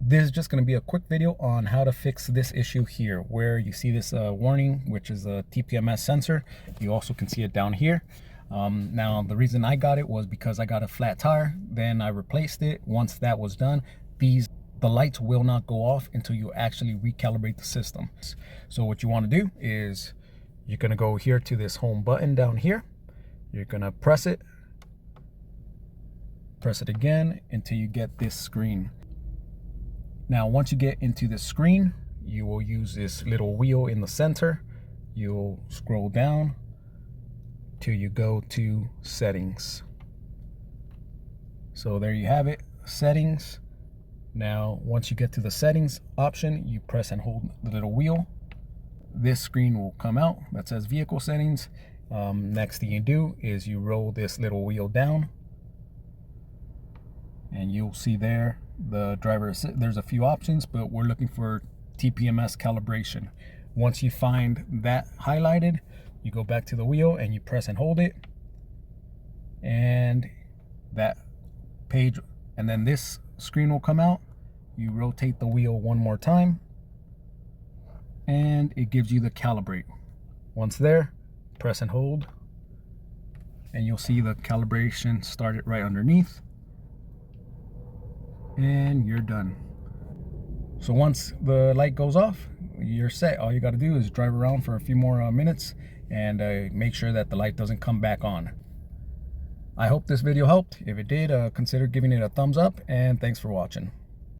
This is just going to be a quick video on how to fix this issue here, where you see this warning, which is a TPMS sensor. You also can see it down here. Now, the reason I got it was because I got a flat tire, then I replaced it. Once that was done, the lights will not go off until you actually recalibrate the system. So what you want to do is you're going to go here to this home button down here. You're going to press it again until you get this screen. Now, once you get into the screen, you will use this little wheel in the center. You'll scroll down till you go to settings. So there you have it, settings. Now, once you get to the settings option, you press and hold the little wheel. This screen will come out that says vehicle settings. Next thing you do is you roll this little wheel down, and you'll see there the driver assist. There's a few options, but we're looking for TPMS calibration. Once you find that highlighted, you go back to the wheel and you press and hold it, and that page, and then this screen will come out. You rotate the wheel one more time and it gives you the calibrate. Once there, press and hold, and you'll see the calibration started right underneath, and you're done. So once the light goes off, you're set. All you got to do is drive around for a few more minutes and make sure that the light doesn't come back on. I hope this video helped. If it did, consider giving it a thumbs up, and thanks for watching.